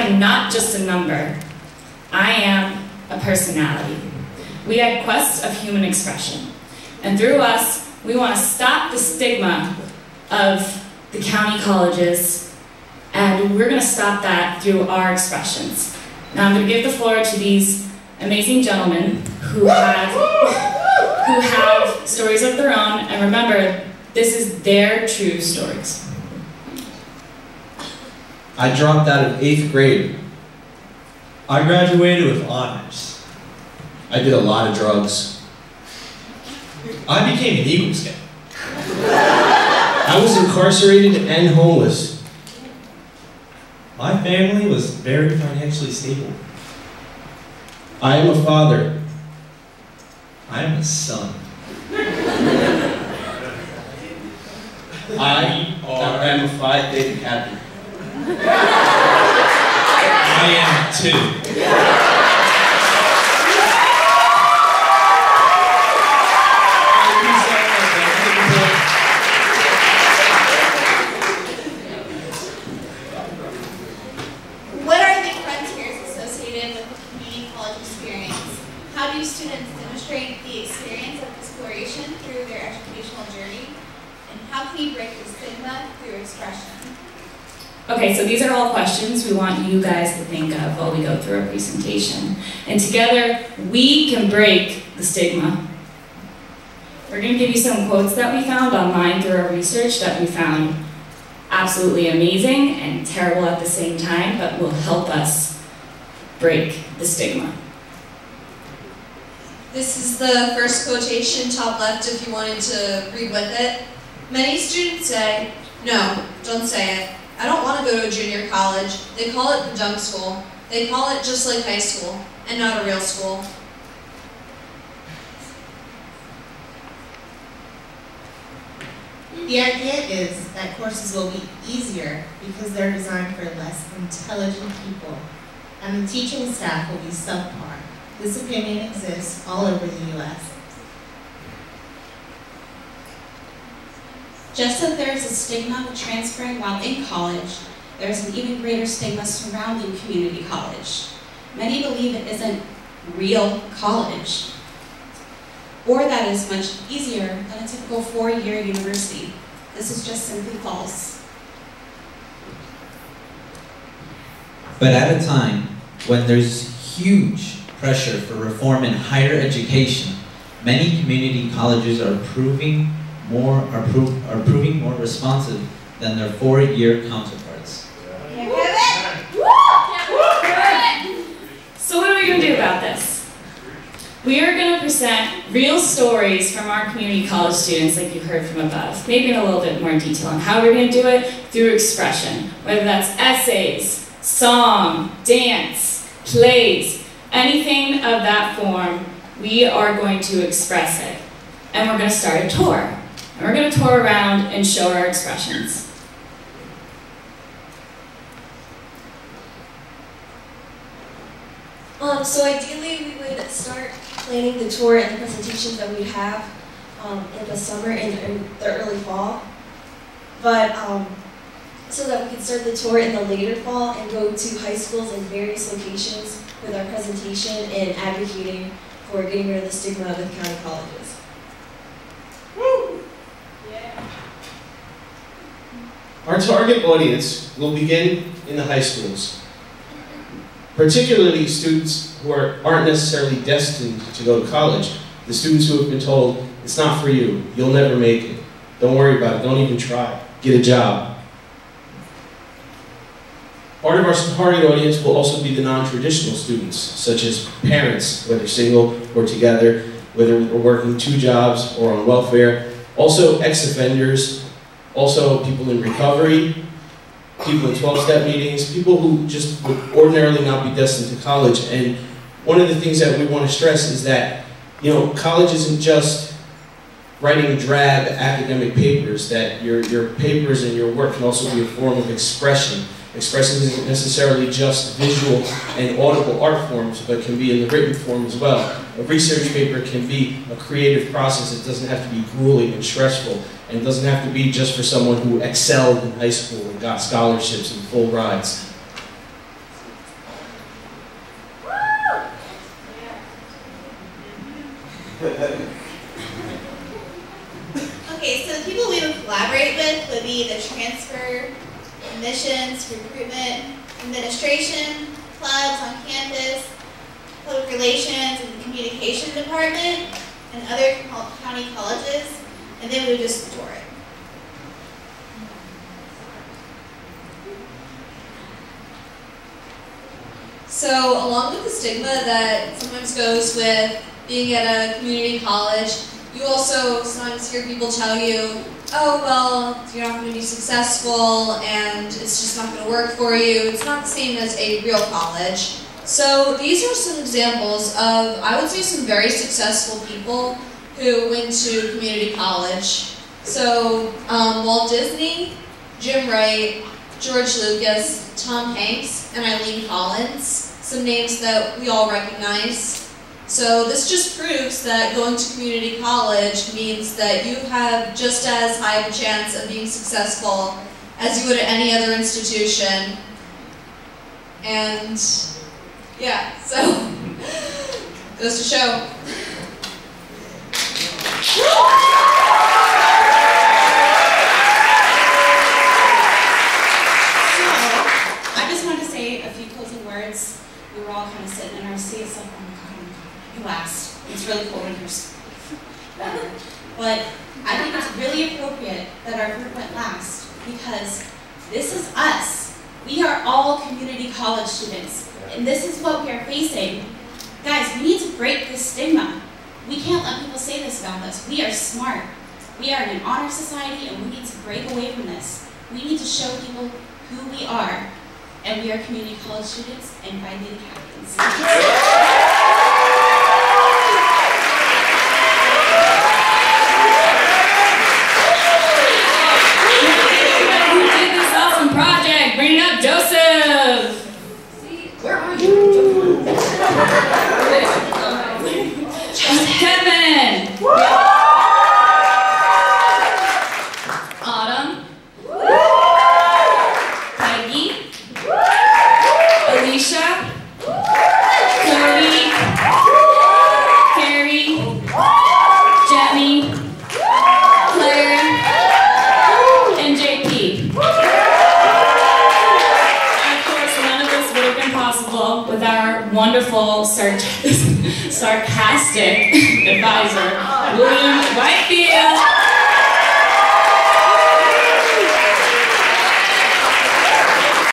am not just a number. I am a personality. We at Quest of Human Expression. And through us, we want to stop the stigma of the county colleges, and we're going to stop that through our expressions. Now I'm going to give the floor to these amazing gentlemen who have stories of their own, and remember, this is their true stories. I dropped out of 8th grade. I graduated with honors. I did a lot of drugs. I became an Eagle Scout. I was incarcerated and homeless. My family was very financially stable. I am a father. I am a son. I am a Phi Theta captain. I am too. What are the frontiers associated with the community college experience? How do students demonstrate the experience of exploration through their educational journey? And how can you break the stigma through expression? Okay, so these are all questions we want you guys to think of while we go through our presentation. And together, we can break the stigma. We're going to give you some quotes that we found online through our research that we found absolutely amazing and terrible at the same time, but will help us break the stigma. This is the first quotation, top left, if you wanted to read with it. Many students say, no, don't say it. I don't want to go to a junior college. They call it the junk school. They call it just like high school, and not a real school. The idea is that courses will be easier because they're designed for less intelligent people, and the teaching staff will be subpar. This opinion exists all over the U.S. Just as there is a stigma with transferring while in college, there is an even greater stigma surrounding community college. Many believe it isn't real college, or that it is much easier than a typical four-year university. This is just simply false. But at a time when there's huge pressure for reform in higher education, many community colleges are proving more responsive than their four-year counterparts. So what are we going to do about this? We are going to present real stories from our community college students, like you heard from above, maybe in a little bit more detail on how we're going to do it through expression, whether that's essays, song, dance, plays, anything of that form, we are going to express it. And we're going to start a tour. And we're going to tour around and show our expressions. So ideally we would start planning the tour and the presentations that we have in the summer and in the early fall. But so that we can start the tour in the later fall and go to high schools in various locations with our presentation and advocating for getting rid of the stigma with county colleges. Woo! Yeah. Our target audience will begin in the high schools, particularly students who aren't necessarily destined to go to college. The students who have been told, it's not for you, you'll never make it, don't worry about it, don't even try, get a job. Part of our target audience will also be the non-traditional students, such as parents, whether single or together, whether we're working two jobs or on welfare, also ex-offenders, also people in recovery, people in 12-step meetings, people who just would ordinarily not be destined to college. And one of the things that we want to stress is that, you know, college isn't just writing drab academic papers, that your papers and your work can also be a form of expression. Expression isn't necessarily just visual and audible art forms, but can be in the written form as well. A research paper can be a creative process. It doesn't have to be grueling and stressful, and it doesn't have to be just for someone who excelled in high school and got scholarships and full rides. Okay, so the people we would collaborate with would be the transfer, admissions, recruitment, administration, clubs on campus, public relations, and the communication department, and other county colleges, and then we would just tour it. So, along with the stigma that sometimes goes with being at a community college, you also sometimes hear people tell you, oh, well, you're not going to be successful and it's just not going to work for you. It's not the same as a real college. So these are some examples of, I would say, some very successful people who went to community college. So Walt Disney, Jim Wright, George Lucas, Tom Hanks, and Eileen Collins, some names that we all recognize. So this just proves that going to community college means that you have just as high of a chance of being successful as you would at any other institution. And yeah, so goes to show. I just wanted to say a few closing words. We were all kind of sitting in our seats like, oh my God, last. It's really cool when you're But I think it's really appropriate that our group went last because this is us. We are all community college students, and this is what we are facing. Guys, we need to break this stigma. We can't let people say this about us. We are smart. We are in an honor society, and we need to break away from this. We need to show people who we are, and we are community college students and finally the captains. Project, bring it up, Joseph! Where are you? Kevin! Autumn? Peggy? Alicia? Cody? Carrie? Jenny? Claire? And JP. With our wonderful, sarcastic advisor, William Whitfield.